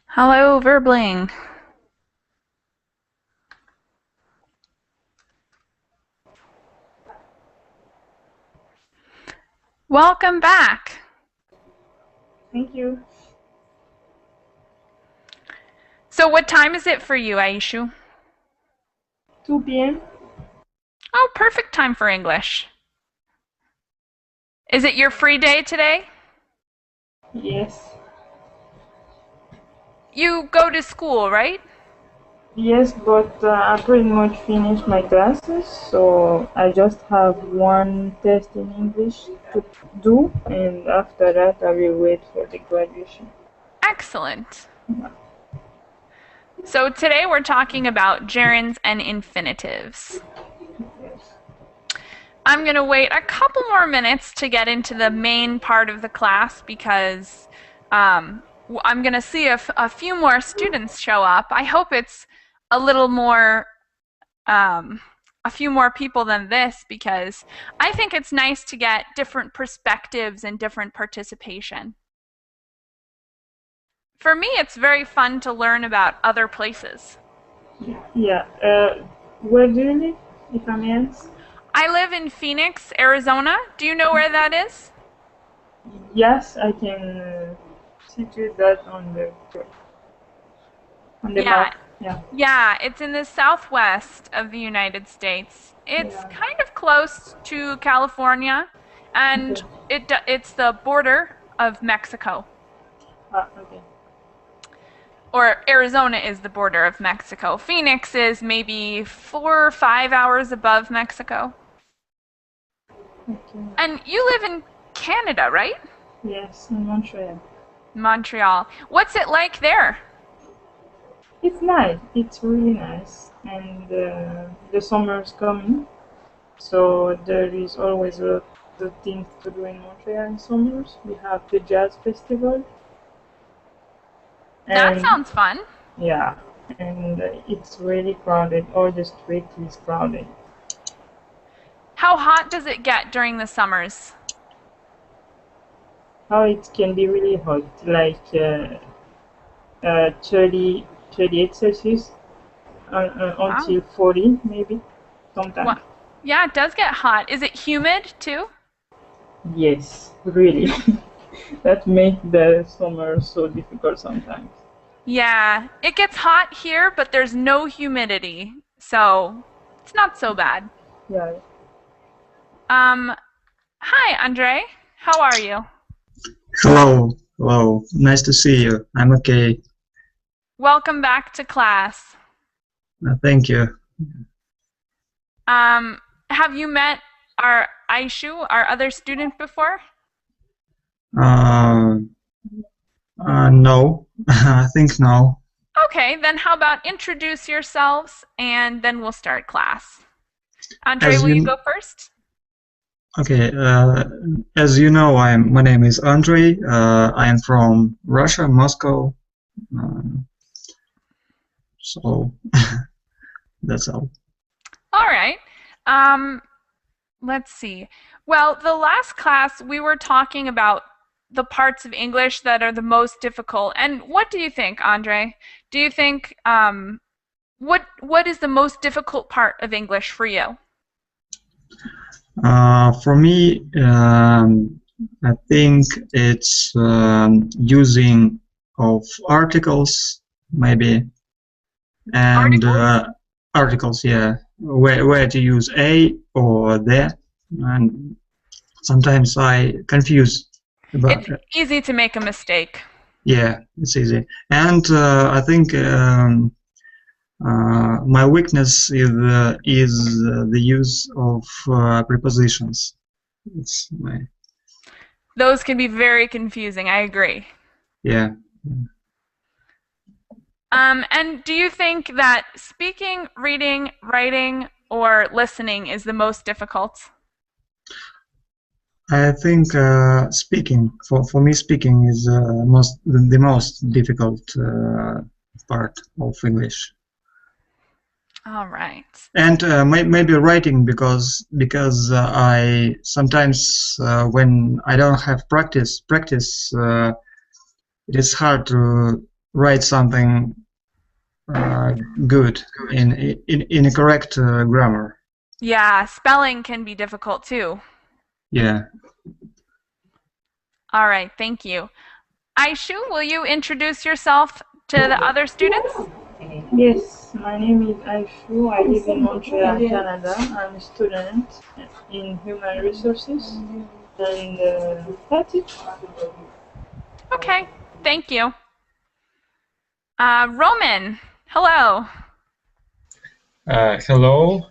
Hello, Verbling. Welcome back. Thank you. So what time is it for you, Aishu? 2 p.m. Oh, perfect time for English. Is it your free day today? Yes. You go to school, right? Yes, but I pretty much finished my classes, so I just have one test in English to do, and after that I will wait for the graduation. Excellent. So today we're talking about gerunds and infinitives. Yes. I'm going to wait a couple more minutes to get into the main part of the class because I'm going to see if a few more students show up. I hope it's a little more, a few more people than this because I think it's nice to get different perspectives and different participation. For me, it's very fun to learn about other places. Yeah. Where do you live, if I may ask? I live in Phoenix, Arizona. Do you know where that is? Yes, I can situate that on the Yeah. map. Yeah. Yeah, it's in the southwest of the United States. It's Yeah. kind of close to California, and it's the border of Mexico. Okay. Or Arizona is the border of Mexico. Phoenix is maybe 4 or 5 hours above Mexico. Okay. And you live in Canada, right? Yes, in Montreal. Montreal. What's it like there? It's nice. It's really nice, and the summer's coming, so there is always a lot of things to do in Montreal in summers. We have the jazz festival, That and sounds fun. yeah, and it's really crowded. All the street is crowded. How hot does it get during the summers? How it can be really hot, like 30, 38 Celsius until 40 maybe sometimes. Wow. Yeah, it does get hot. Is it humid too? Yes, really. That makes the summer so difficult sometimes. Yeah, it gets hot here, but there's no humidity, so it's not so bad. Yeah. Hi, Andre. How are you? Hello, hello. Nice to see you. I'm okay. Welcome back to class. Thank you. Have you met our Aishu, our other student, before? No, I think no. Okay, then how about introduce yourselves and then we'll start class. Andre, will you go first? Okay. As you know, my name is Andre. I am from Russia, Moscow. So that's all. All right. Let's see. Well, the last class we were talking about the parts of English that are the most difficult. And what do you think, Andre? Do you think what is the most difficult part of English for you? For me, I think it's using of articles, maybe, and articles, yeah, where to use a or the, and sometimes I confuse about it. It's easy to make a mistake. Yeah, it's easy, and I think my weakness is the use of prepositions. It's my. Those can be very confusing. I agree. Yeah. And do you think that speaking, reading, writing, or listening is the most difficult? I think speaking, for me, speaking is the most difficult part of English. All right. And maybe writing because I sometimes when I don't have practice, it is hard to write something good in a correct grammar. Yeah, spelling can be difficult too. Yeah. All right, thank you. Aishu, will you introduce yourself to the other students? Yes, my name is Aishu. I live in Montreal, Canada. I'm a student in human resources, and that's it. Okay, thank you. Roman, hello. Hello,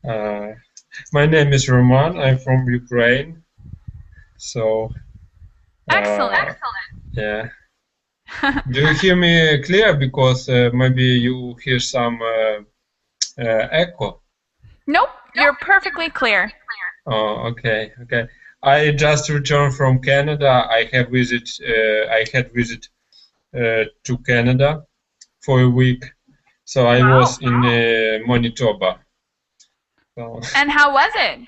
my name is Roman. I'm from Ukraine. So, Excellent. yeah. Do you hear me clear? Because maybe you hear some echo. Nope, you're perfectly clear. Oh, okay, okay. I just returned from Canada. I had visit to Canada for a week. So I was in Manitoba. So And how was it?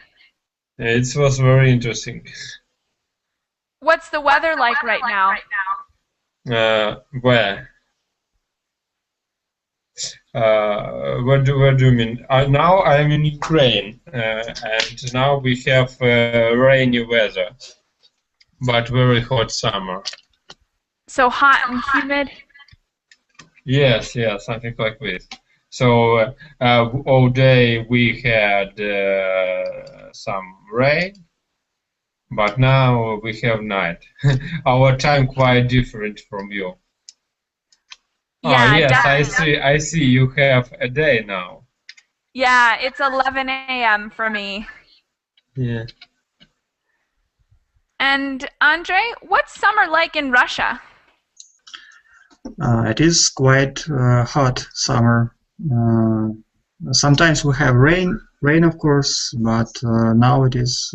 it was very interesting. What's the weather like right now? Where? What do you mean? Now I'm in Ukraine, and now we have rainy weather, but very hot summer. So hot and humid? Yes, yes, something like this. So all day we had some rain, but now we have night. Our time quite different from you. Yeah, Yes, definitely. I see. You have a day now. Yeah, it's 11 a.m. for me. Yeah. And Andre, what's summer like in Russia? It is quite hot summer. Sometimes we have rain of course, but now it is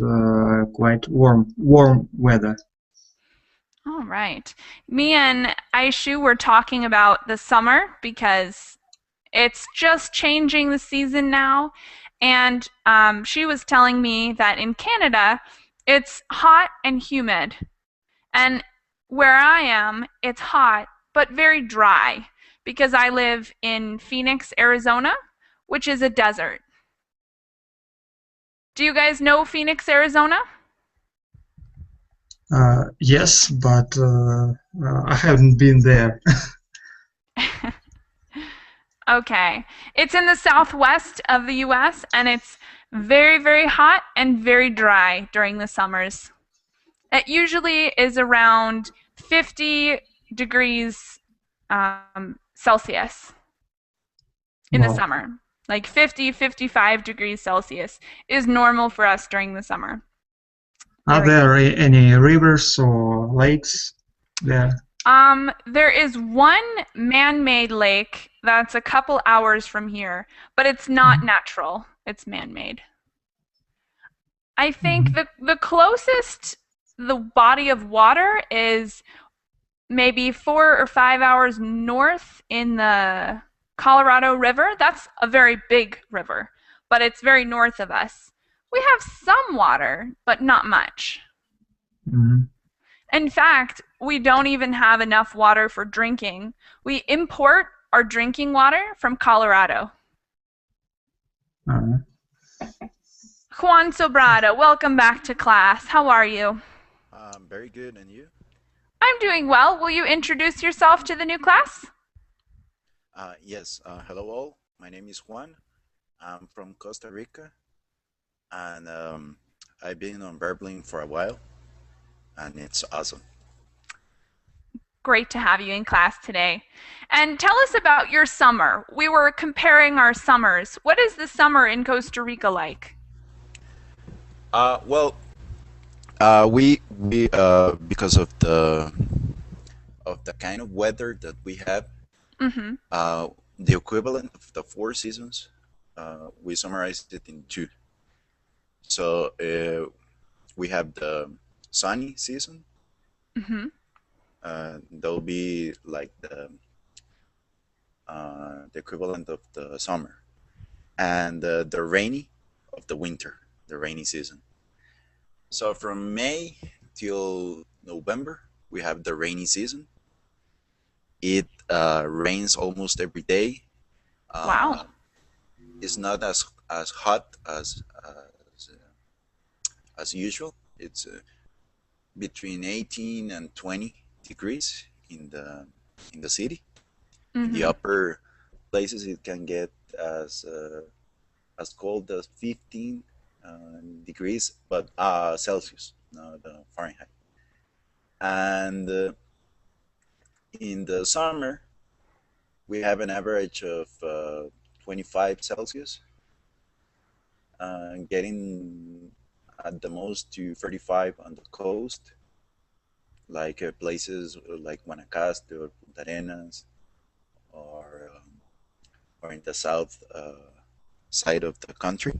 quite warm weather. All right. Me and Aishu were talking about the summer because it's just changing the season now. And she was telling me that in Canada, it's hot and humid. And where I am, it's hot, but very dry because I live in Phoenix, Arizona, which is a desert. Do you guys know Phoenix, Arizona? Yes, but I haven't been there. Okay. It's in the southwest of the US and it's very, very hot and very dry during the summers. It usually is around 50 degrees Celsius in the Wow. summer. Like 50, 55 degrees Celsius is normal for us during the summer. Are there any rivers or lakes there? There is one man-made lake that's a couple hours from here, but it's not natural. It's man-made. I think the closest the body of water is maybe 4 or 5 hours north in the Colorado River. That's a very big river, but it's very north of us. We have some water, but not much. Mhm. In fact, we don't even have enough water for drinking. We import our drinking water from Colorado. Uh, Juan Sobrado, welcome back to class. How are you? Very good, and you? I'm doing well. Will you introduce yourself to the new class? Yes, hello all. My name is Juan. I'm from Costa Rica, and I've been on Verbling for a while, and it's awesome. Great to have you in class today. And tell us about your summer. We were comparing our summers. What is the summer in Costa Rica like? Well, we because of the kind of weather that we have, Mm-hmm. the equivalent of the four seasons, we summarized it in two. So we have the sunny season. Mm-hmm. There'll be like the equivalent of the summer, and the rainy of the winter, the rainy season. So from May till November, we have the rainy season. It rains almost every day. Wow. It's not as hot as usual. It's between 18 and 20 degrees in the city. In the upper places, it can get as cold as 15 degrees, but Celsius, not Fahrenheit. And in the summer, we have an average of 25 Celsius, getting at the most to 35 on the coast, like places like Guanacaste or Punta Arenas, or in the south side of the country.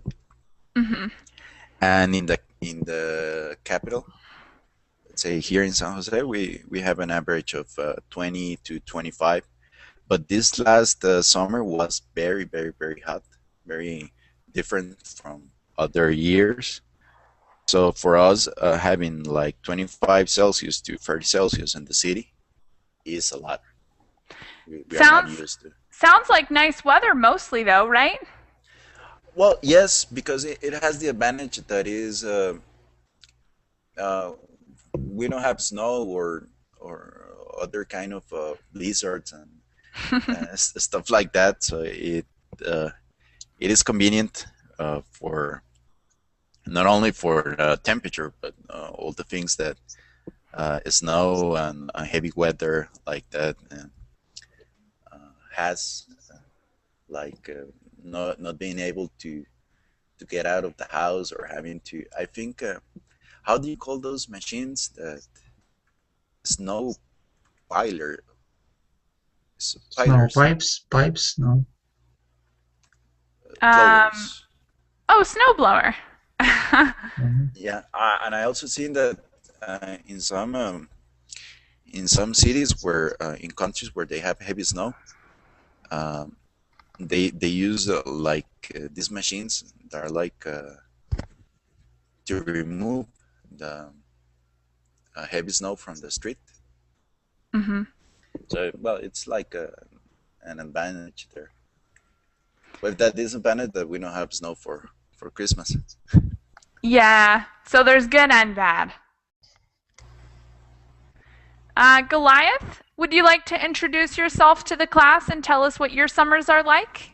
And in the capital, let's say here in San Jose, we have an average of 20 to 25. But this last summer was very, very, very hot, very different from other years. So for us, having like 25 Celsius to 30 Celsius in the city is a lot. We are not used to. Sounds like nice weather mostly, though, right? Well, yes, because it has the advantage that is we don't have snow or other kind of blizzards and stuff like that. So it is convenient for not only for temperature, but all the things that snow and heavy weather like that has, like not being able to get out of the house or having to. I think how do you call those machines that snow piler? Snow pipes, no. Blowers. Oh, snowblower. Yeah, and I also seen that in some cities where in countries where they have heavy snow, they use these machines that are like to remove the heavy snow from the street. So well, it's like an advantage there. But that disadvantage that we don't have snow for Christmas. Yeah, so there's good and bad. Goliath, would you like to introduce yourself to the class and tell us what your summers are like?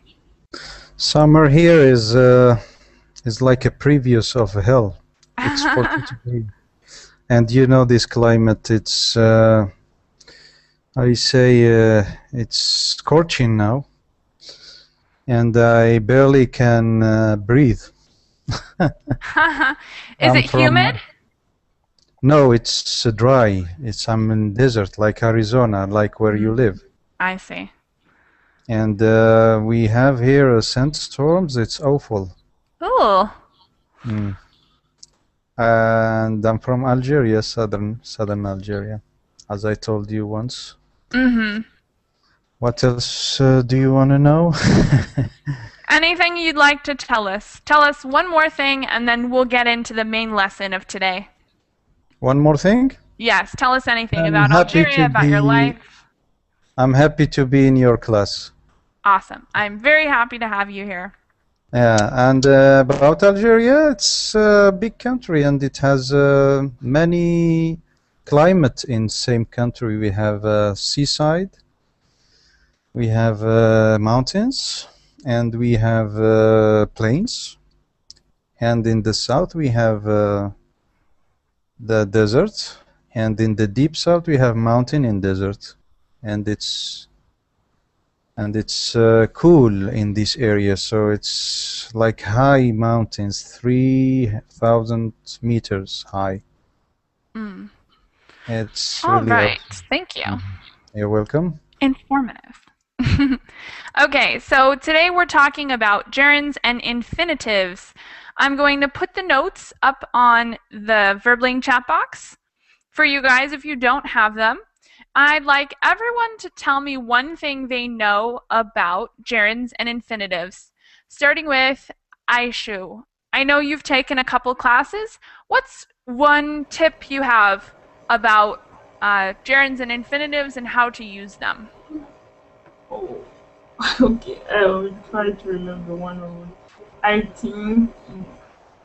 Summer here is like a previous of hell. It's 40 degrees. And you know this climate, it's it's scorching now. And I barely can breathe. Is it humid? No, it's dry. I'm in desert, like Arizona, like where you live. I see. And we have here sandstorms. It's awful. Ooh. And I'm from Algeria, southern Algeria, as I told you once. What else do you want to know? Anything you'd like to tell us? Tell us one more thing, and then we'll get into the main lesson of today. One more thing? Yes, tell us anything I'm about happy Algeria, to about your be- life. I'm happy to be in your class. Awesome. I'm very happy to have you here. Yeah, and about Algeria, it's a big country and it has many climate in same country. We have seaside, we have mountains, and we have plains. And in the south we have the desert, and in the deep south we have mountain and desert, and it's cool in this area. So it's like high mountains, 3,000 meters high. It's All really right. awesome. Thank you. You're welcome. Informative. Okay, so today we're talking about gerunds and infinitives. I'm going to put the notes up on the Verbling chat box for you guys if you don't have them. I'd like everyone to tell me one thing they know about gerunds and infinitives, starting with Aishu. I know you've taken a couple classes. What's one tip you have about gerunds and infinitives and how to use them? Oh, okay. I will try to remember one of them. I think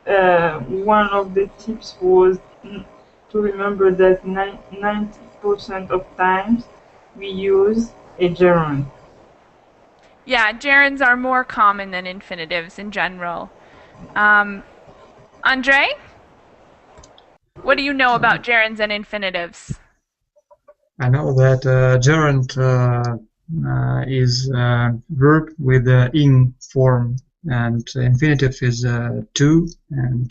one of the tips was to remember that 90% of times we use a gerund. Yeah, gerunds are more common than infinitives in general. Andre, what do you know about gerunds and infinitives? I know that gerund is verb with ing form, and infinitive is to, and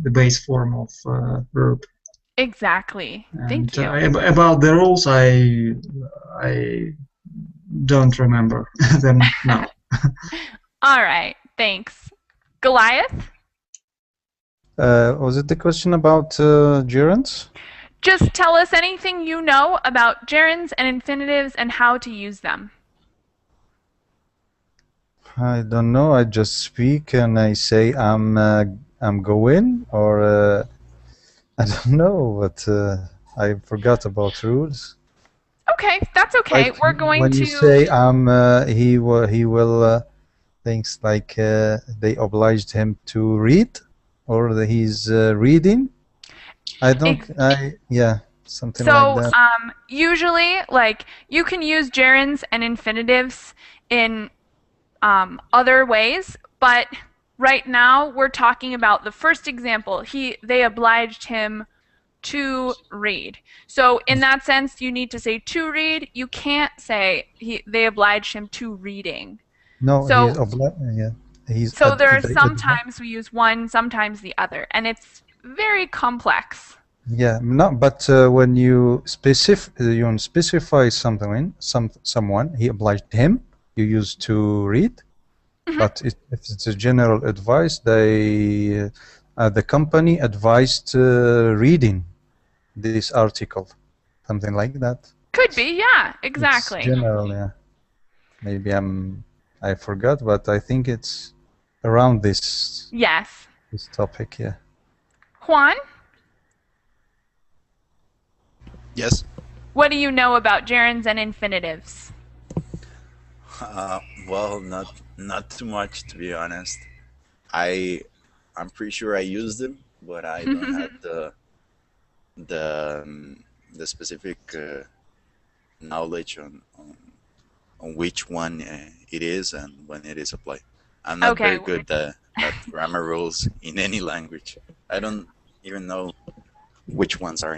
the base form of verb. Exactly. And Thank you. about the rules, I don't remember them now. All right, thanks. Goliath, Was it the question about gerunds? just tell us anything you know about gerunds and infinitives and how to use them. I don't know. I just speak and I say I'm going, or I don't know, but I forgot about rules. Okay, that's okay. Like We're going when you to. say he will things like they obliged him to read, or he's reading. I don't. Yeah, something like So, that. usually, like, you can use gerunds and infinitives in other ways, but right now we're talking about the first example. They obliged him to read. So in that sense, you need to say to read. You can't say they obliged him to reading. No, he's So obliged. Yeah, he's so there are they sometimes we use one, sometimes the other, and it's very complex. yeah, no, but when you specify something, someone, he obliged him. You use to read, but if it's a general advice, the company advised reading this article, something like that. Could be, yeah, It's exactly. general, yeah. Maybe I forgot, but I think it's around this Yes. topic, yeah. Kwon, Yes. what do you know about gerunds and infinitives? Well, not too much, to be honest. I'm pretty sure I use them, but I don't have the specific knowledge on which one it is and when it is applied. I'm not Okay. very good at grammar rules in any language. I don't even know which ones are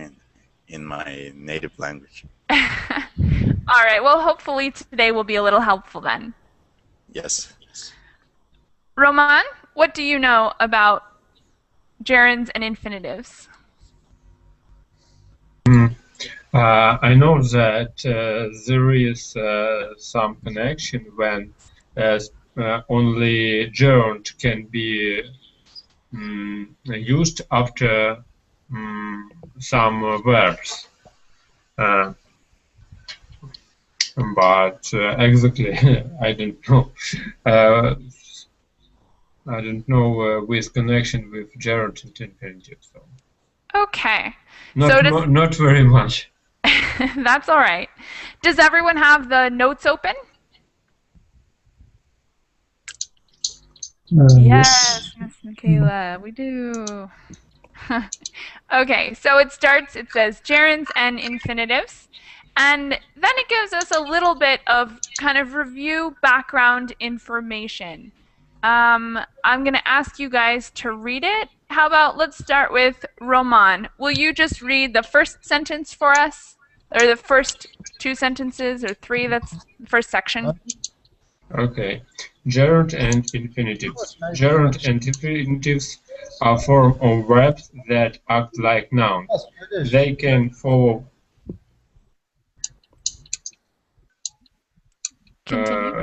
in my native language. All right. Well, hopefully today will be a little helpful then. Yes. Roman, what do you know about gerunds and infinitives? I know that there is some connection when only gerund can be used after some verbs. But exactly, I don't know. I don't know with connection with gerund and infinitive. So Okay. not very much. That's all right. Does everyone have the notes open? Yes, Miss Michaela, we do. Okay, so it says gerunds and infinitives, and then it gives us a little bit of kind of review background information. I'm going to ask you guys to read it. How about let's start with Roman. Will you just read the first sentence for us? Or the first two sentences or three? That's the first section. Okay. Gerund and infinitives. Gerund and infinitives are forms of verbs that act like nouns. They can follow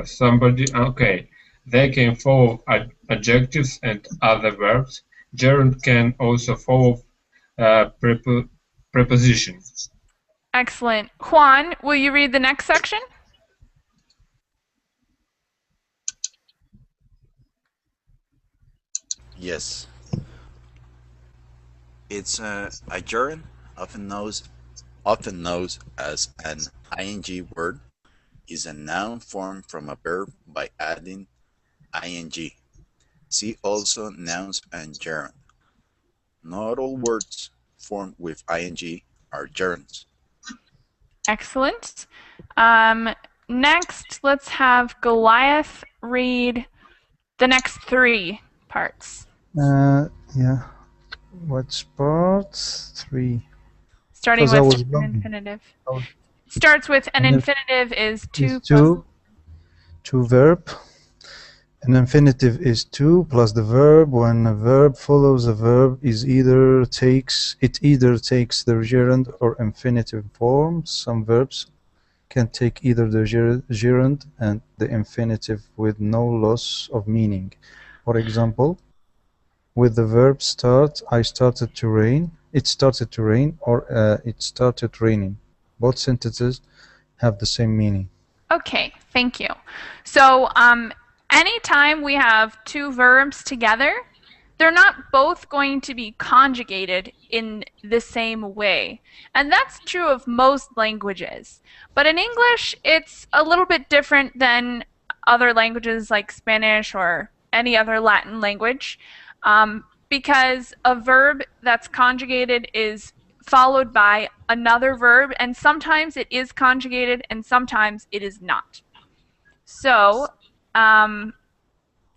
somebody. Okay. They can follow adjectives and other verbs. Gerund can also follow prepositions. Excellent. Kwon, will you read the next section? Yes. It's a gerund, often known as an ing word, is a noun formed from a verb by adding ing. See also nouns and gerund. Not all words formed with ing are gerunds. Excellent. Next, let's have Goliath read the next 3 parts. Yeah. What's part 3? Starting Because I with was an looking. infinitive. Oh, Starts with an And infinitive is 2 Is plus. two verb. An infinitive is 2 plus the verb. When a verb follows a verb, it either takes the gerund or infinitive form. Some verbs can take either the gerund and the infinitive with no loss of meaning. For example, with the verb start, it started to rain, or it started raining. Both sentences have the same meaning. Okay, thank you. So anytime we have 2 verbs together, they're not both going to be conjugated in the same way. And that's true of most languages. But in English, it's a little bit different than other languages like Spanish or any other Latin language, because a verb that's conjugated is followed by another verb, and sometimes it is conjugated and sometimes it is not. So,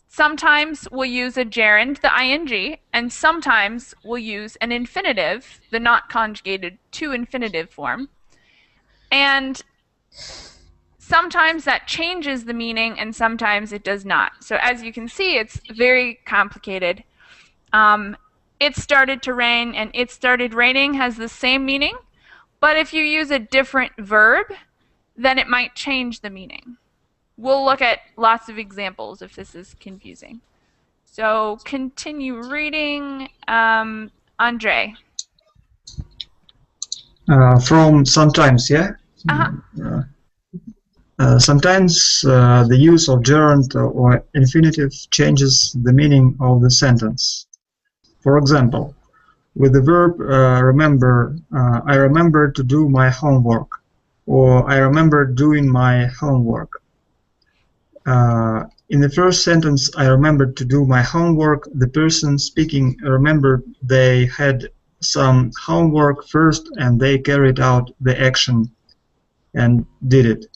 sometimes we'll use a gerund, the ing, and sometimes we'll use an infinitive, the not conjugated to infinitive form. And sometimes that changes the meaning and sometimes it does not. So as you can see, it's very complicated. It started to rain and it started raining has the same meaning, but if you use a different verb, then it might change the meaning. We'll look at lots of examples if this is confusing. So continue reading, Andre. From sometimes, yeah? Uh-huh. Sometimes the use of gerund or infinitive changes the meaning of the sentence. For example, with the verb remember, I remember to do my homework, or I remember doing my homework. In the first sentence, I remembered to do my homework, the person speaking remembered they had some homework first and they carried out the action and did it.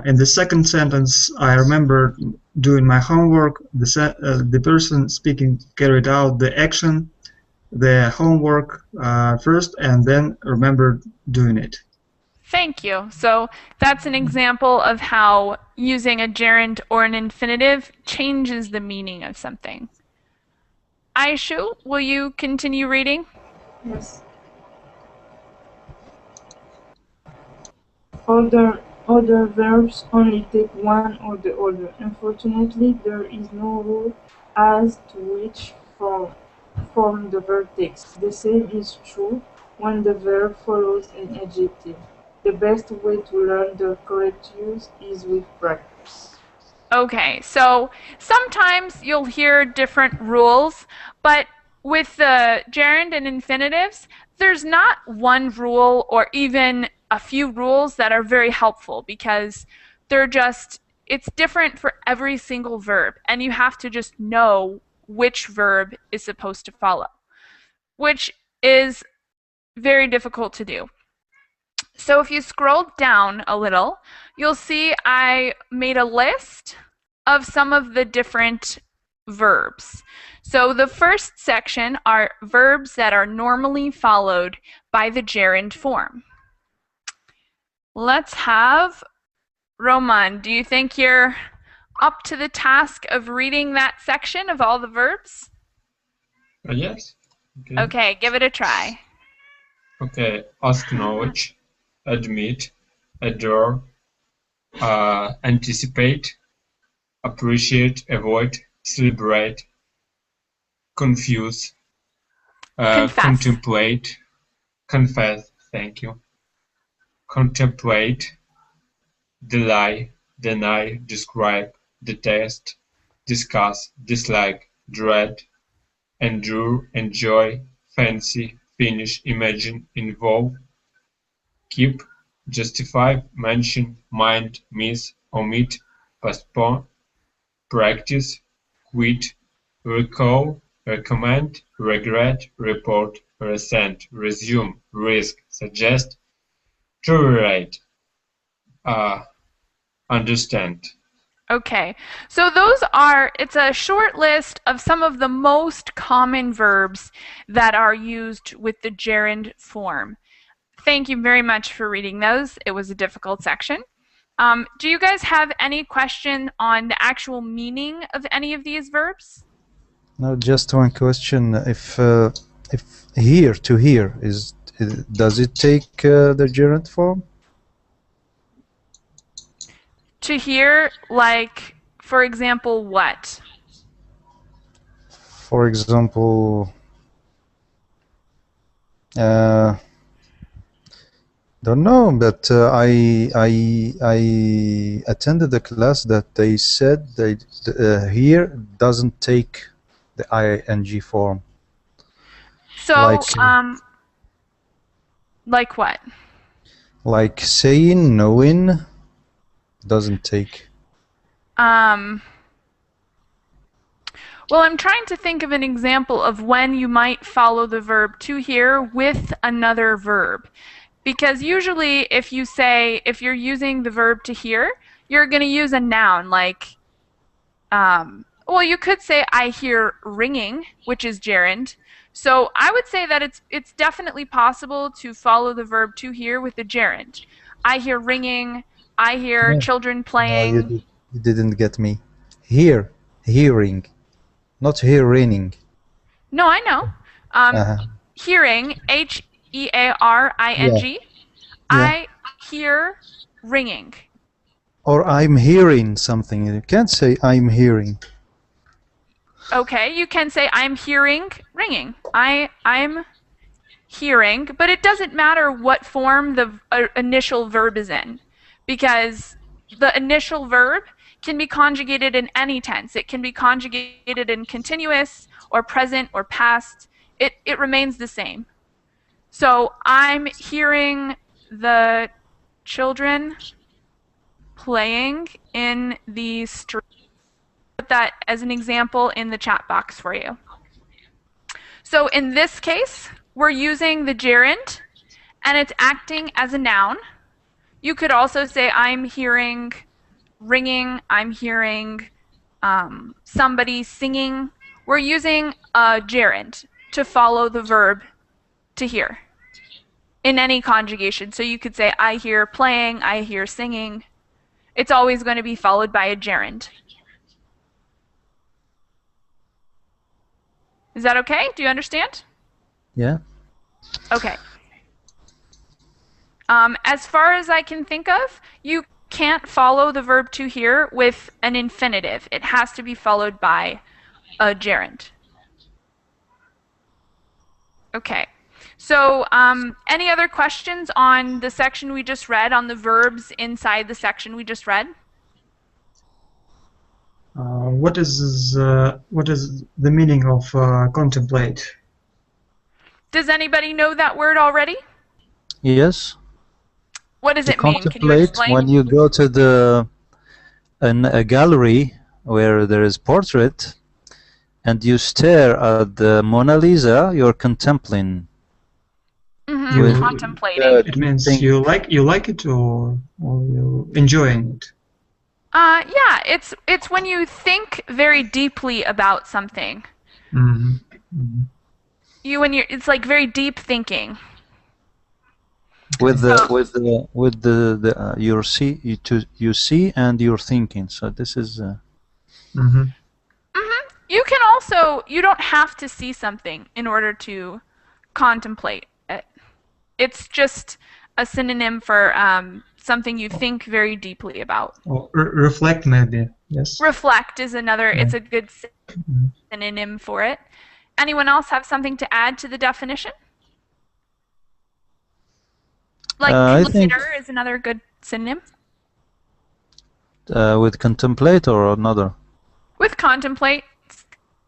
In the second sentence, I remember doing my homework, the person speaking carried out the action, the homework first and then remembered doing it. Thank you. So that's an example of how using a gerund or an infinitive changes the meaning of something. Aishu, will you continue reading? Yes. Other verbs only take one or the other. Unfortunately, there is no rule as to which form the verb takes. The same is true when the verb follows an adjective. The best way to learn the correct use is with practice. Okay, so sometimes you'll hear different rules, but with the gerund and infinitives, there's not one rule or even a few rules that are very helpful because it's different for every single verb, and you have to just know which verb is supposed to follow, which is very difficult to do. So if you scroll down a little, you'll see I made a list of some of the different verbs. So the first section are verbs that are normally followed by the gerund form. Let's have Roman. Do you think you're up to the task of reading that section of all the verbs? Yes. Okay. Okay, give it a try. Okay. Acknowledge, admit, adore, anticipate, appreciate, avoid, celebrate, confuse, Confess. contemplate, confess. Thank you. contemplate, deny, describe, detest, discuss, dislike, dread, endure, enjoy, fancy, finish, imagine, involve, keep, justify, mention, mind, miss, omit, postpone, practice, quit, recall, recommend, regret, report, resent, resume, risk, suggest, tolerate, uh, understand. Okay, so it's a short list of some of the most common verbs that are used with the gerund form. Thank you very much for reading those. It was a difficult section. Do you guys have any question on the actual meaning of any of these verbs? No, just one question. If here to here does it take the gerund form? To hear, like, for example, what? For example, don't know, but I attended a class that they said here doesn't take the ing form. So, like what? Like saying, knowing doesn't take. Well, I'm trying to think of an example of when you might follow the verb to hear with another verb. Because usually if you're using the verb to hear, you're going to use a noun like, well, you could say I hear ringing, which is gerund. So I would say that it's definitely possible to follow the verb to hear with the gerund. I hear ringing, I hear children playing. No, you didn't get me. Hear, hearing, not hearing. No, I know. Hearing, Hearing. I hear ringing. Or I'm hearing something. You can't say I'm hearing. Okay, you can say I'm hearing ringing. I'm hearing, but it doesn't matter what form the initial verb is in, because the initial verb can be conjugated in any tense. It can be conjugated in continuous or present or past. It remains the same. So I'm hearing the children playing in the street. Put that as an example in the chat box for you. So in this case, we're using the gerund, and it's acting as a noun. You could also say I'm hearing ringing, I'm hearing somebody singing. We're using a gerund to follow the verb to hear in any conjugation. So you could say I hear playing, I hear singing. It's always going to be followed by a gerund. Is that okay? Do you understand? Yeah. Okay. As far as I can think of, you can't follow the verb to hear with an infinitive. It has to be followed by a gerund. Okay. So any other questions on the section we just read, on the verbs inside the section we just read? What is the meaning of contemplate? Does anybody know that word already? Yes. What does it mean? Can you Contemplate, explain? when you go to a gallery where there is portrait and you stare at the Mona Lisa, you're contemplating. You're contemplating. It means you like it or you enjoying it. Yeah, it's when you think very deeply about something. It's like very deep thinking. With you see and you're thinking. So this is. You don't have to see something in order to contemplate it. It's just a synonym for something you think very deeply about. Or reflect, maybe. Yes. Reflect is another. Yeah. It's a good synonym for it. Anyone else have something to add to the definition? Like I think consider is another good synonym. with contemplate or another. With contemplate,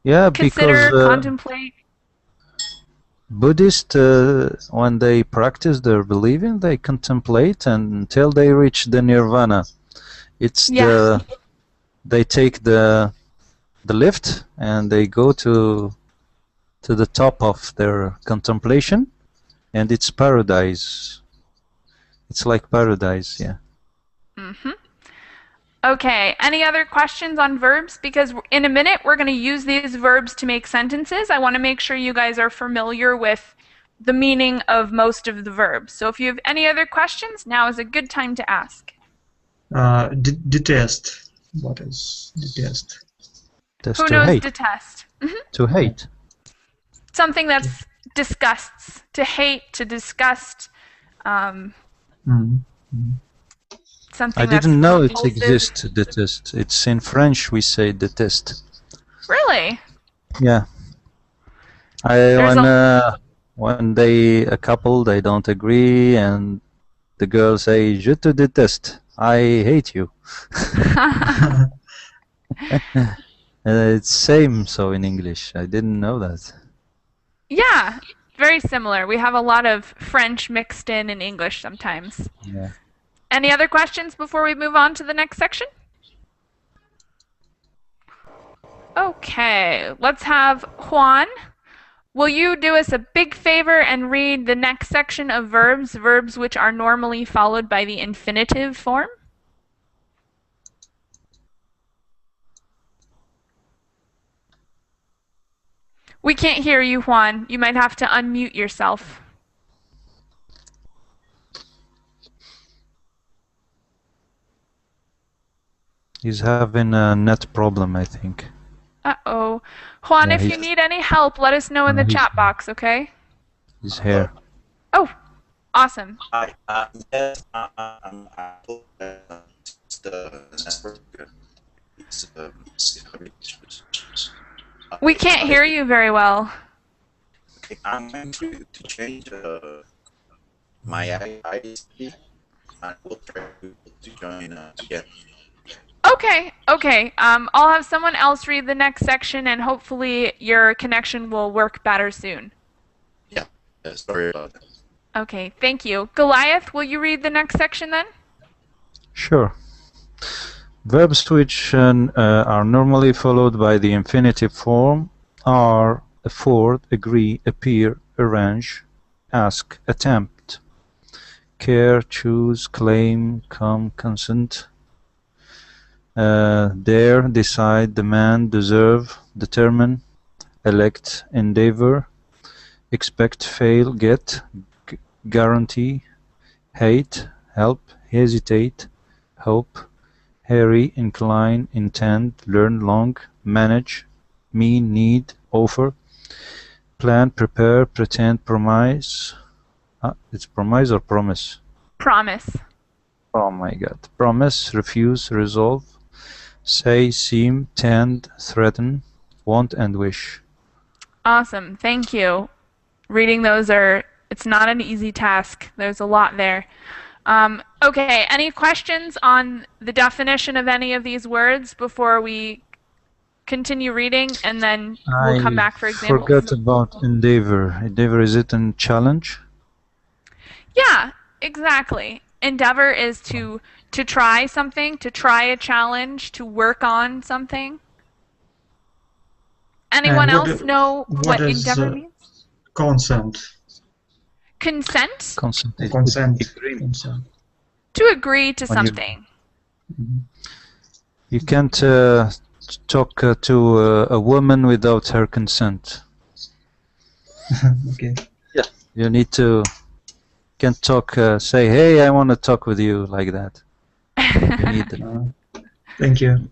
Yeah, because consider, contemplate. Buddhists, when they practice their believing, they contemplate until they reach the nirvana. It's Yeah. they take the lift and they go to the top of their contemplation, and it's paradise. It's like paradise, yeah. Mm-hmm. Okay, any other questions on verbs? Because in a minute we're going to use these verbs to make sentences. I want to make sure you guys are familiar with the meaning of most of the verbs. So if you have any other questions, now is a good time to ask. Detest. What is detest? That's Who to knows hate. detest? To hate. Something that's disgusts. To hate, to disgust. Something I that's didn't know it repulsive. exists, detest. It's in French we say detest. Really? Yeah. When a couple they don't agree and the girl say je te déteste, I hate you. It's same so in English. I didn't know that. Yeah, very similar. We have a lot of French mixed in English sometimes. Yeah. Any other questions before we move on to the next section? Okay, let's have Kwon. Will you do us a big favor and read the next section of verbs which are normally followed by the infinitive form? We can't hear you, Juan. You might have to unmute yourself. He's having a net problem, I think. Uh-oh. Juan, Yeah, if you need any help, let us know in the chat box, okay? His hair. Oh, awesome. Yes, it's the network. It's We can't hear you very well. Okay, I'm going to change my ISP and we'll try to join again. Okay. I'll have someone else read the next section and hopefully your connection will work better soon. Yeah, sorry about that. Okay, thank you. Goliath, will you read the next section then? Sure. Verb switch are normally followed by the infinitive form are, afford, agree, appear, arrange, ask, attempt, care, choose, claim, come, consent, dare, decide, demand, deserve, determine, elect, endeavor, expect, fail, get, guarantee, hate, help, hesitate, hope, hurry, incline, intend, learn, long, manage, mean, need, offer, plan, prepare, pretend, promise. It's promise or promise? Promise. Oh my god. Promise, refuse, resolve, say, seem, tend, threaten, want, and wish. Awesome, thank you. Reading those it's not an easy task. There's a lot there. Okay, any questions on the definition of any of these words before we continue reading and then we'll come back for examples? Forgot about endeavor. Endeavor, is it a challenge? Yeah, exactly. Endeavor is to try something, to try a challenge, to work on something. Anyone else know what endeavor means? Consent. Consent? Consent. To agree to something. You can't talk to a woman without her consent. Okay. Yeah. You need to. Can't talk. Say, hey, I want to talk with you like that. You need. Thank you.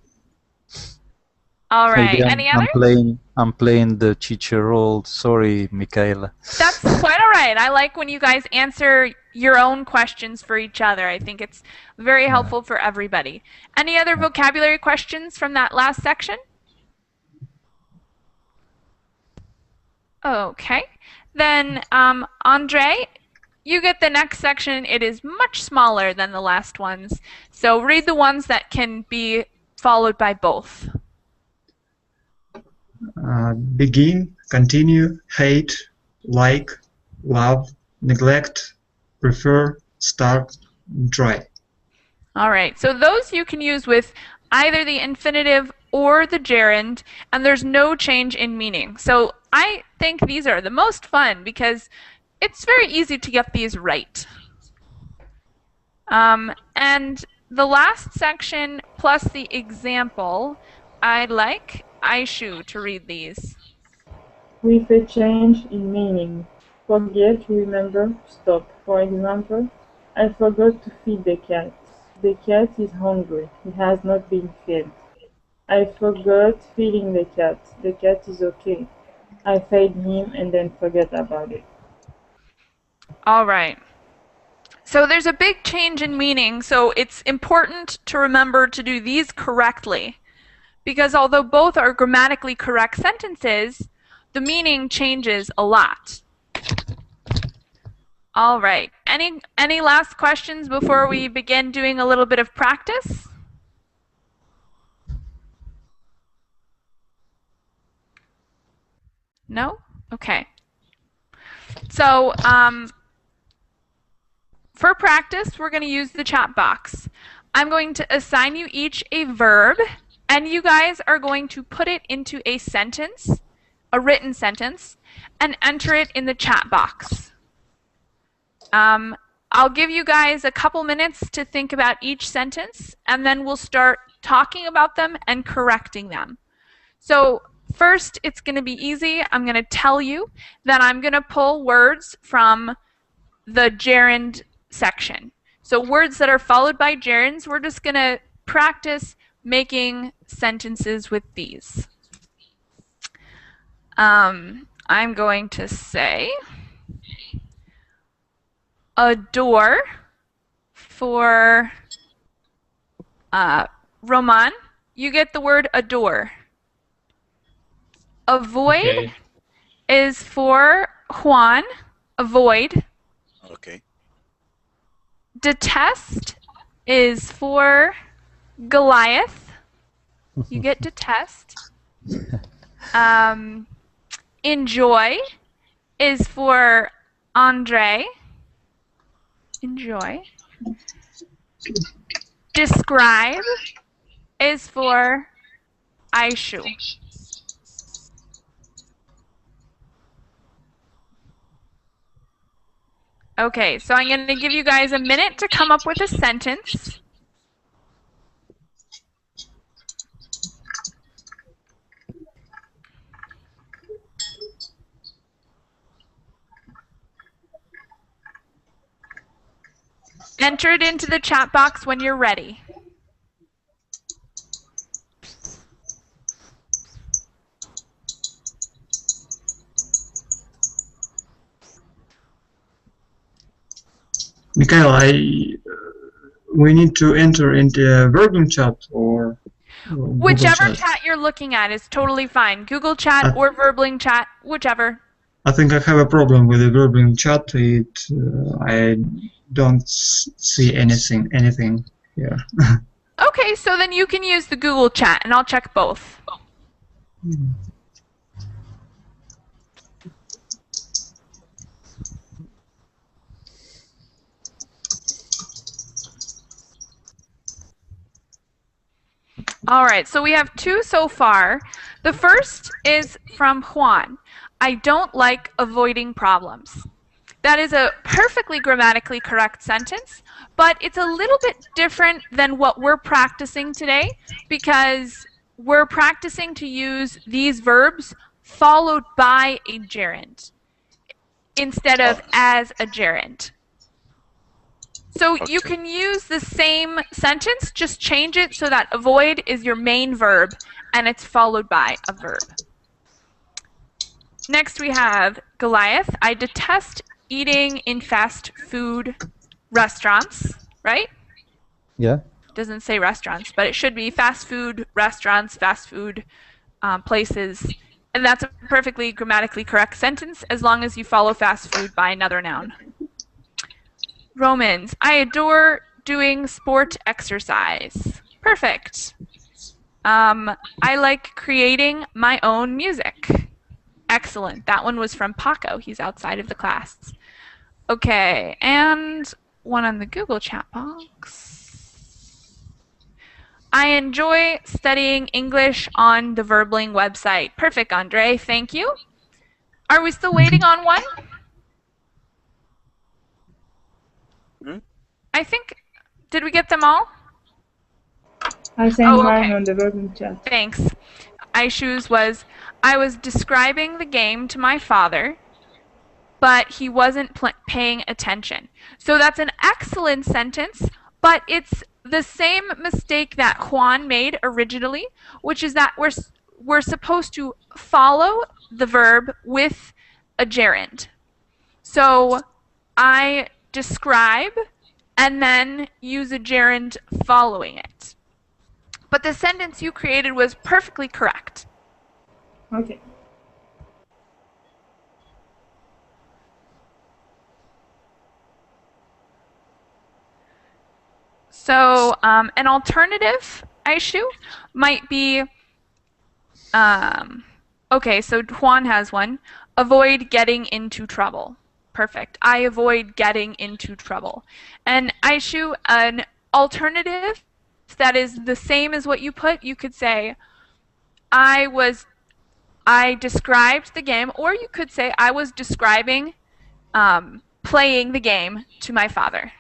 All right. Any other? I'm playing the teacher role. Sorry, Michaela. That's quite all right. I like when you guys answer your own questions for each other. I think it's very helpful for everybody. Any other vocabulary questions from that last section? Okay. Then, Andre, you get the next section. It is much smaller than the last ones. So read the ones that can be followed by both. Begin, continue, hate, like, love, neglect, prefer, start, try. All right, so those you can use with either the infinitive or the gerund, and there's no change in meaning. So I think these are the most fun because it's very easy to get these right. And the last section plus the example, I'd like Aishu to read these. With a change in meaning. Forget, remember, stop. For example, I forgot to feed the cat. The cat is hungry. He has not been fed. I forgot feeding the cat. The cat is okay. I fed him and then forget about it. All right. So there's a big change in meaning, so it's important to remember to do these correctly. Because although both are grammatically correct sentences, the meaning changes a lot. All right. Any last questions before we begin doing a little bit of practice? No? Okay. So for practice, we're going to use the chat box. I'm going to assign you each a verb, and you guys are going to put it into a sentence, a written sentence, and enter it in the chat box. I'll give you guys a couple minutes to think about each sentence, and then we'll start talking about them and correcting them. So first, it's going to be easy. I'm going to tell you that I'm going to pull words from the gerund section. So words that are followed by gerunds, we're just going to practice making sentences with these. I'm going to say adore for Roman. You get the word adore. Avoid is for Kwon. Avoid. Okay. Detest is for Goliath. You get detest. Enjoy is for Andre. Enjoy. Describe is for Aishu. Okay, so I'm going to give you guys a minute to come up with a sentence. Enter it into the chat box when you're ready. Michaela, we need to enter into verbal chat or whichever chat you're looking at is totally fine. Google Chat or Verbling Chat, whichever. I think I have a problem with the verbal chat. I don't see anything here. Okay, so then you can use the Google Chat, and I'll check both. All right, so we have two so far. The first is from Kwon. I don't like avoiding problems. That is a perfectly grammatically correct sentence, but it's a little bit different than what we're practicing today because we're practicing to use these verbs followed by a gerund instead of as a gerund. So you can use the same sentence, just change it so that avoid is your main verb and it's followed by a verb. Next we have Goliath. I detest eating in fast food restaurants, right? Yeah. Doesn't say restaurants, but it should be fast food restaurants, fast food places. And that's a perfectly grammatically correct sentence as long as you follow fast food by another noun. Romans, I adore doing sport exercise. Perfect. I like creating my own music. Excellent. That one was from Paco. He's outside of the class. Okay, and one on the Google chat box. I enjoy studying English on the Verbling website. Perfect, Andre. Thank you. Are we still waiting on one? I think, did we get them all? I sent mine on the Verbling chat. Thanks. Aishu's was, I was describing the game to my father, but he wasn't paying attention. So that's an excellent sentence, but it's the same mistake that Kwon made originally, which is that we're supposed to follow the verb with a gerund. So I describe and then use a gerund following it. But the sentence you created was perfectly correct. Okay. So an alternative issue might be, okay, so Juan has one. Avoid getting into trouble. Perfect. I avoid getting into trouble. And Aishu, an alternative that is the same as what you put, you could say, I described the game, or you could say, I was describing playing the game to my father.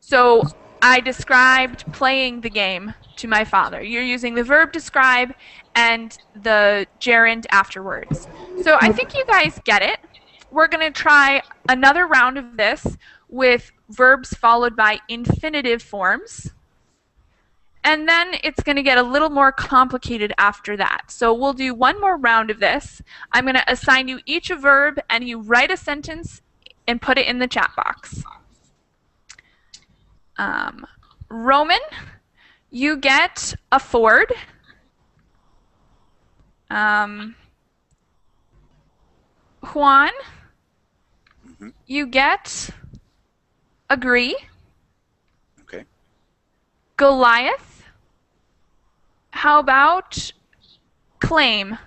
So I described playing the game to my father. You're using the verb describe and the gerund afterwards. So I think you guys get it. We're going to try another round of this with verbs followed by infinitive forms. And then it's going to get a little more complicated after that. So we'll do one more round of this. I'm going to assign you each a verb, and you write a sentence and put it in the chat box. Roman, you get afford. Juan, you get agree. Okay. Goliath, how about claim?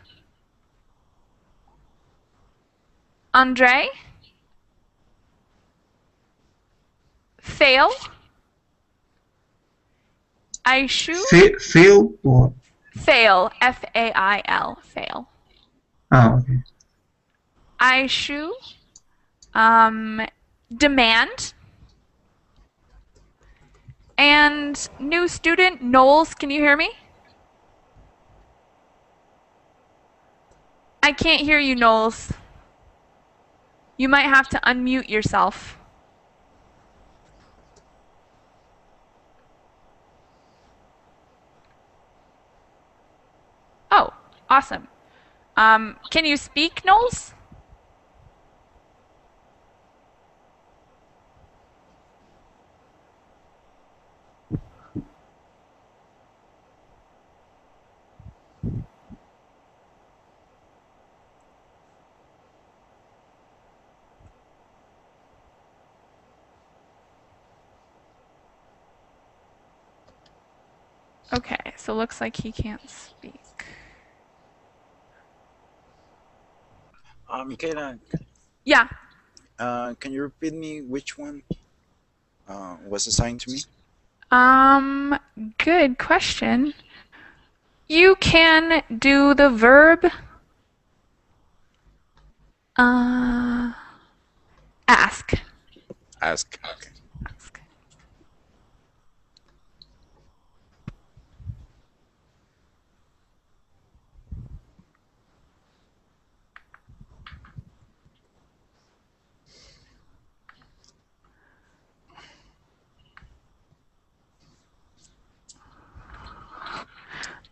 Andre, fail. Aishu, Fail or? Fail, F-A-I-L, fail. Ah, okay. Aishu, demand. And new student, Knowles, can you hear me? I can't hear you, Knowles. You might have to unmute yourself. Oh, awesome. Can you speak, Knowles? Okay, so looks like he can't speak. Michaela, Yeah. can you repeat me which one was assigned to me? Good question. You can do the verb ask. Ask. Okay. Ask.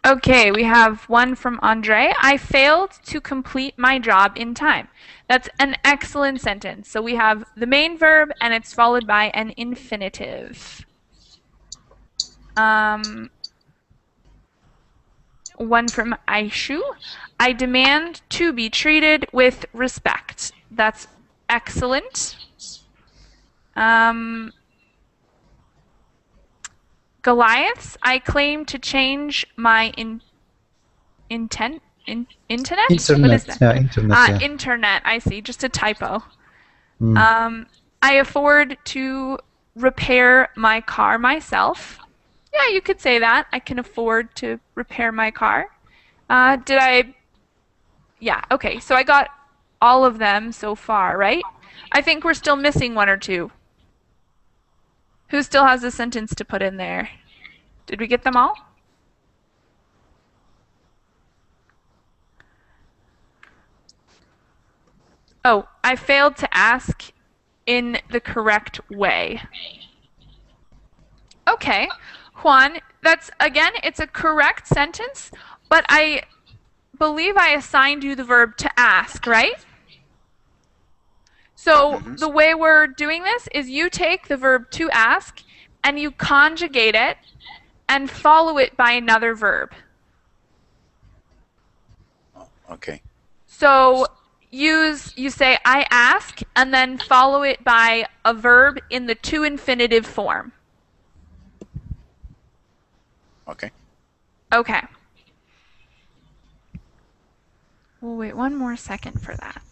Okay, we have one from Andre. I failed to complete my job in time. That's an excellent sentence. So we have the main verb and it's followed by an infinitive. One from Aishu. I demand to be treated with respect. That's excellent. Goliaths, I claim to change my internet? What is Internet, that? yeah, internet, yeah. Internet, I see, just a typo. Mm. I afford to repair my car myself. Yeah, you could say that. I can afford to repair my car. Yeah, okay, so I got all of them so far, right? I think we're still missing one or two. Who still has a sentence to put in there? Did we get them all? Oh, I failed to ask in the correct way. Okay, Juan, that's, again, it's a correct sentence, but I believe I assigned you the verb to ask, right? So the way we're doing this is you take the verb to ask and you conjugate it and follow it by another verb. Okay. So you say I ask and then follow it by a verb in the to infinitive form. Okay. Okay. We'll wait one more second for that.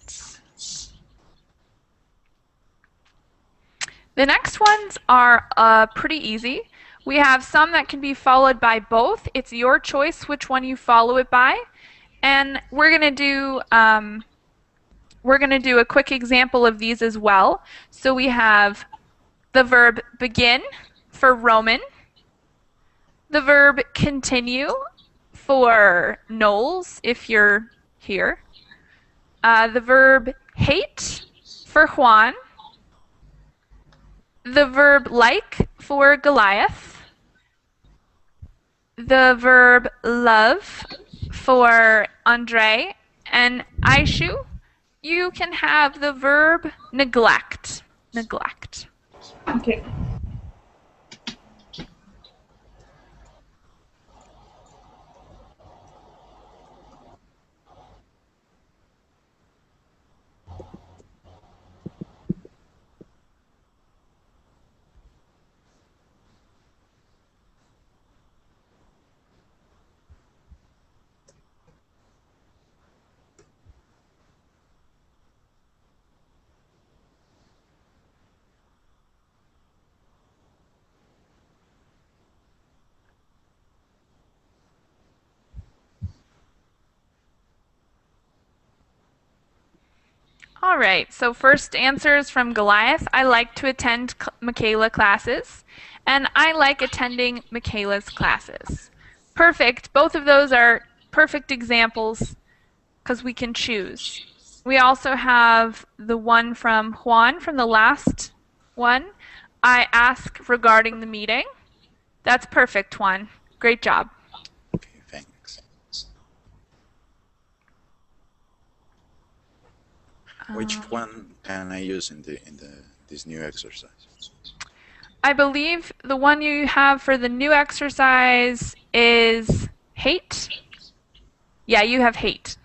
The next ones are pretty easy. We have some that can be followed by both. It's your choice which one you follow it by. And we're gonna do a quick example of these as well. So we have the verb begin for Roman, the verb continue for Knowles if you're here, the verb hate for Juan, the verb like for Goliath, the verb love for Andre, and Aishu, you can have the verb neglect. Neglect. Okay. All right, so first answers from Goliath. I like to attend Michaela classes, and I like attending Michaela's classes. Perfect. Both of those are perfect examples because we can choose. We also have the one from Juan from the last one. I ask regarding the meeting. That's perfect, Juan. Great job. Okay, thanks. Which one can I use in this new exercise? I believe the one you have for the new exercise is hate. Yeah, you have hate.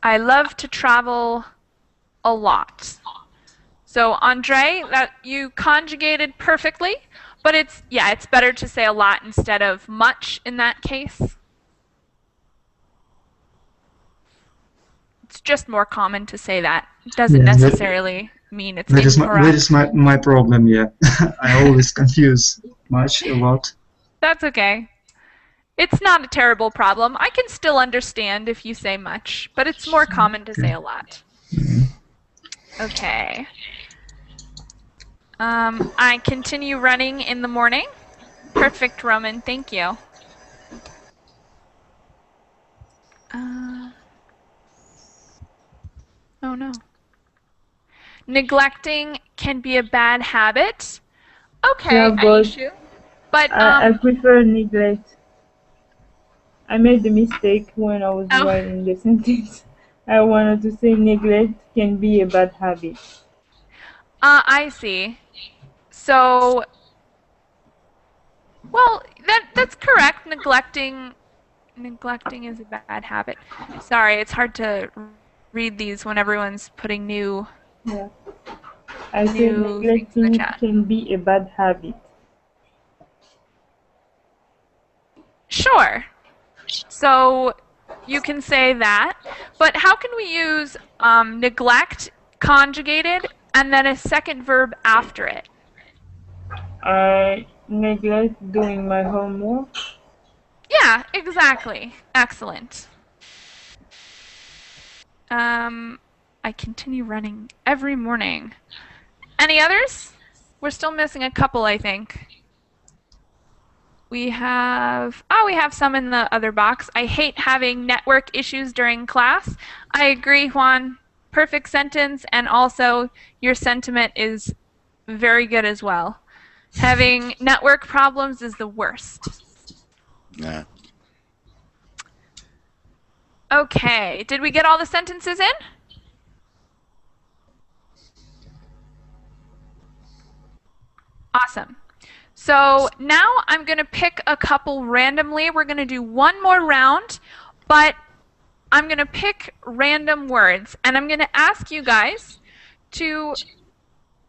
I love to travel a lot. So Andre, that you conjugated perfectly, but it's better to say a lot instead of much in that case. It's just more common to say that. It doesn't necessarily mean it's incorrect. That is my problem, yeah. I always confuse much, a lot. That's okay. It's not a terrible problem. I can still understand if you say much, but it's more common to say a lot. Okay. I continue running in the morning. Perfect, Roman. Thank you. Oh no. Neglecting can be a bad habit. Okay, Yeah, but Aishu. But I prefer neglect. I made the mistake when I was writing the sentence. I wanted to say neglect can be a bad habit. I see. So, well, that's correct. Neglecting is a bad habit. Sorry, it's hard to read these when everyone's putting new. Yeah. I said new things in the neglecting chat. can be a bad habit. Sure. So you can say that, but how can we use neglect conjugated and then a second verb after it? I neglect doing my homework. Yeah, exactly. Excellent. I continue running every morning. Any others? We're still missing a couple, I think. We have some in the other box. I hate having network issues during class. I agree, Juan. Perfect sentence, and also your sentiment is very good as well. Having network problems is the worst. Yeah. Okay, did we get all the sentences in? Awesome. So now I'm going to pick a couple randomly. We're going to do one more round, but I'm going to pick random words, and I'm going to ask you guys to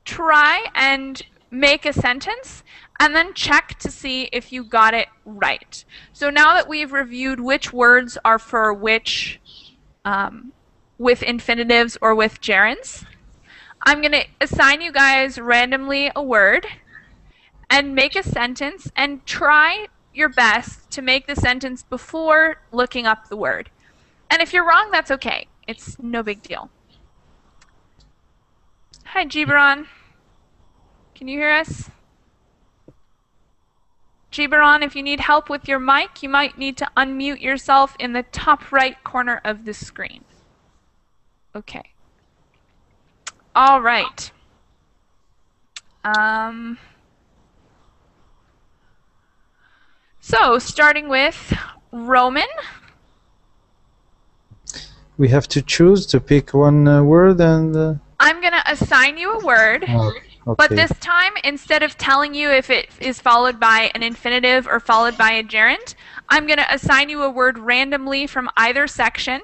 try and make a sentence and then check to see if you got it right. So now that we've reviewed which words are for which with infinitives or with gerunds, I'm going to assign you guys randomly a word and make a sentence and try your best to make the sentence before looking up the word. And if you're wrong, that's okay. It's no big deal. Hi, Gibran. Can you hear us? Gibran, if you need help with your mic, you might need to unmute yourself in the top right corner of the screen. Okay. All right. So, starting with Roman. We have to choose to pick one word and... I'm going to assign you a word, okay. but this time, instead of telling you if it is followed by an infinitive or followed by a gerund, I'm going to assign you a word randomly from either section,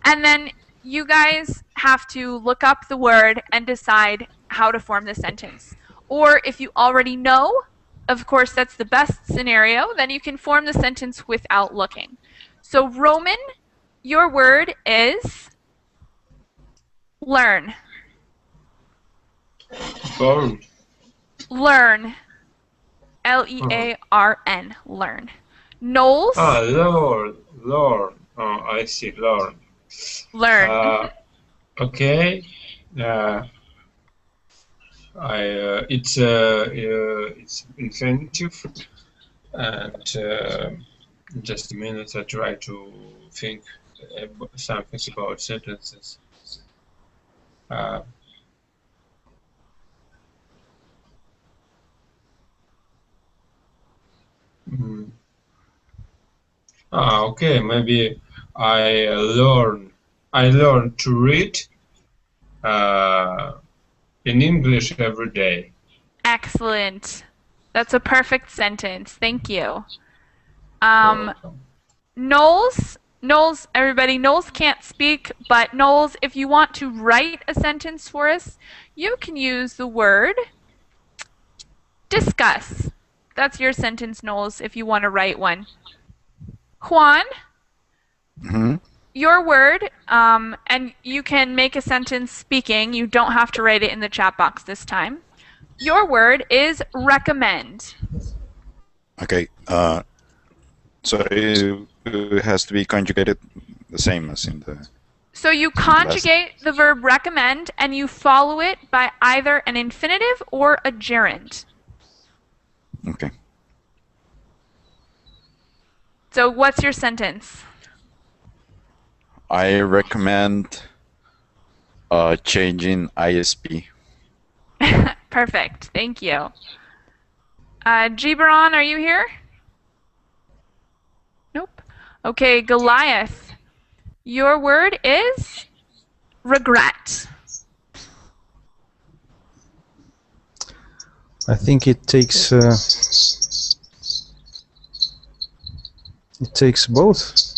and then you guys have to look up the word and decide how to form the sentence. Or if you already know, of course, that's the best scenario, then you can form the sentence without looking. So, Roman, your word is learn. Learn. Learn. L-E-A-R-N. Learn. Knowles. Learn. Learn. Oh, I see. Learn. Learn. Okay. It's infinitive, and just a minute. I try to think something about sentences. Okay. Maybe I learn to read in English every day. Excellent. That's a perfect sentence. Thank you. Knowles, everybody, Knowles can't speak, but Knowles, if you want to write a sentence for us, you can use the word discuss. That's your sentence, Knowles, if you want to write one. Kwon, your word, and you can make a sentence speaking. You don't have to write it in the chat box this time. Your word is recommend. Okay. So it has to be conjugated the same as in the... So you conjugate the verb recommend and you follow it by either an infinitive or a gerund. Okay. So what's your sentence? I recommend changing ISP. Perfect. Thank you. Gibran, are you here? Nope. Okay, Goliath. Your word is regret. I think it takes both.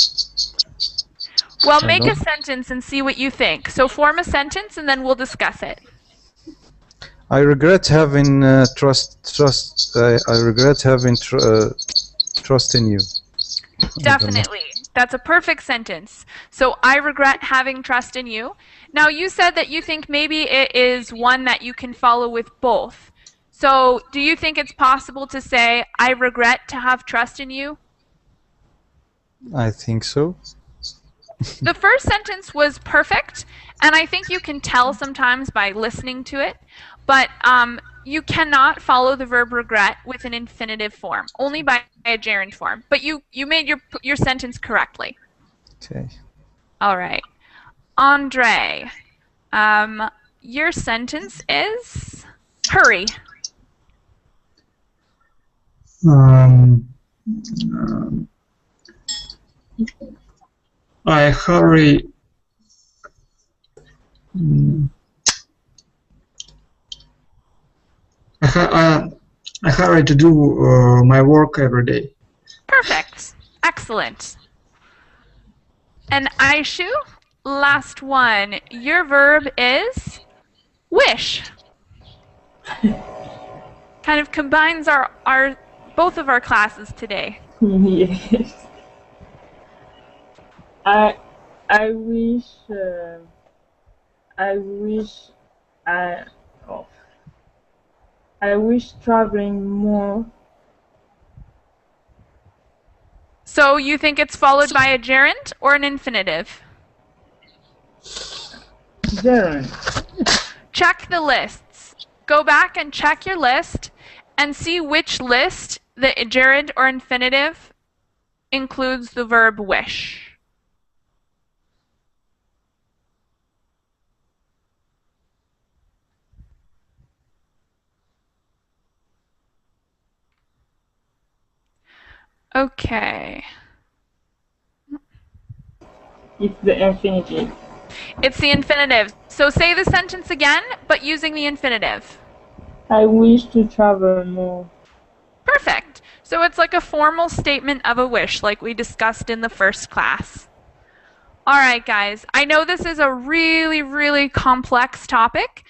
Well, make a sentence and see what you think. So form a sentence and then we'll discuss it. I regret having trust. I regret having trust in you. Definitely. That's a perfect sentence. So I regret having trust in you. Now you said that you think maybe it is one that you can follow with both. So do you think it's possible to say, I regret to have trust in you? I think so. The first sentence was perfect, and I think you can tell sometimes by listening to it, but you cannot follow the verb regret with an infinitive form, only by a gerund form. But you made your sentence correctly. Okay. All right. Andre, your sentence is hurry. I hurry. I hurry to do my work every day. Perfect. Excellent. And Aishu, last one. Your verb is wish. Kind of combines our both of our classes today. Yes. I wish I wish traveling more. So you think it's followed by a gerund or an infinitive? Gerund. Check the lists. Go back and check your list and see which list the gerund or infinitive includes the verb wish. Okay. It's the infinitive. It's the infinitive. So say the sentence again, but using the infinitive. I wish to travel more. Perfect. So it's like a formal statement of a wish, like we discussed in the first class. All right, guys. I know this is a really, really complex topic.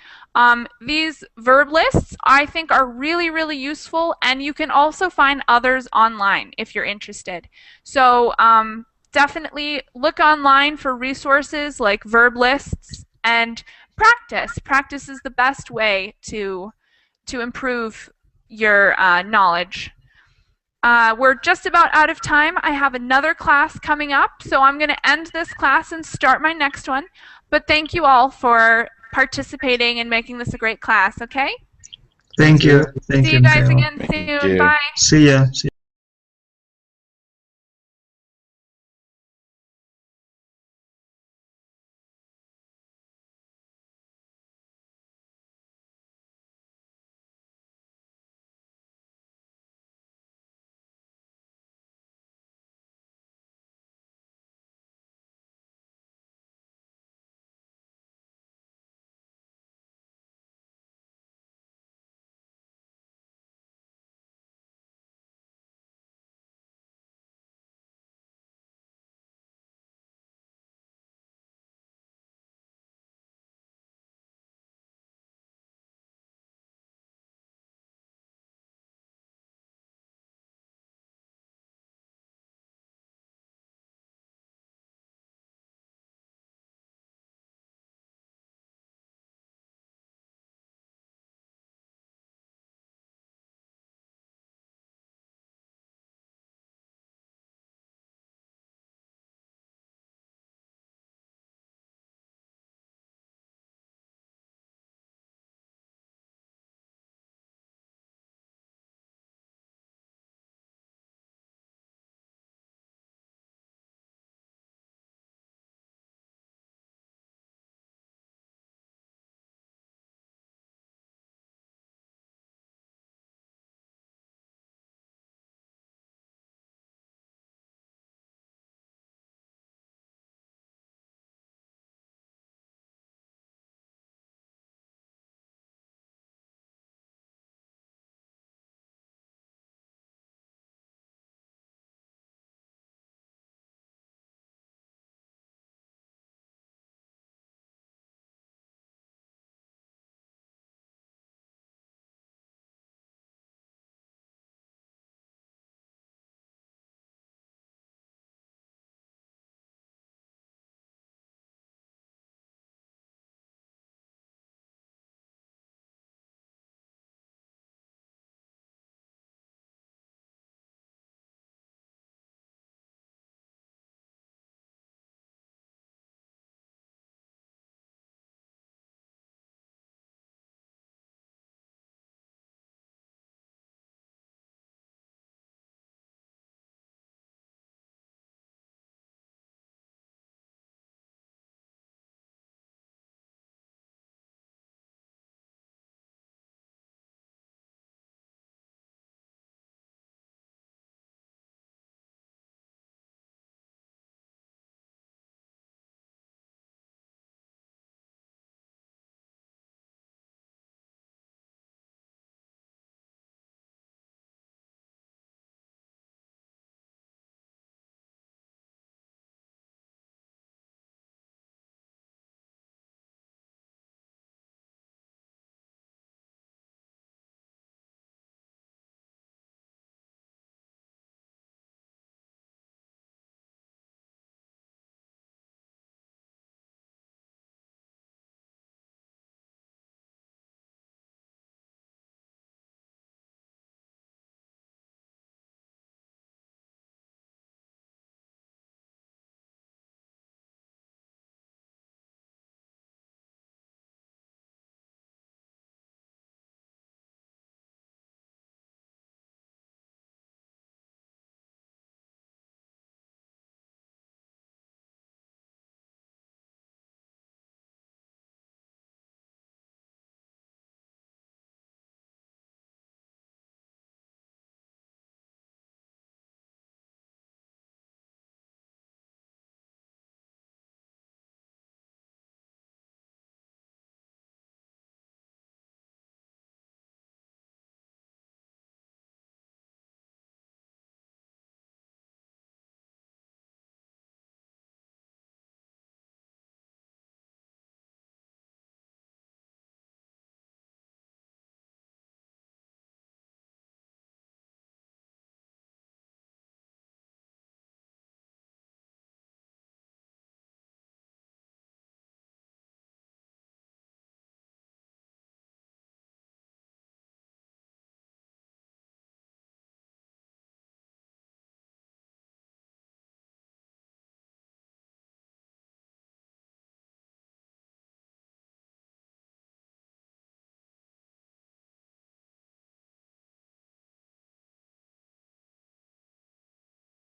These verb lists, I think, are really, really useful, and you can also find others online if you're interested. So definitely look online for resources like verb lists and practice. Practice is the best way to improve your knowledge. We're just about out of time. I have another class coming up, so I'm going to end this class and start my next one. But thank you all for participating and making this a great class, okay? Thank you. Thank See you, you guys Michaela. again soon. you. Bye. See ya.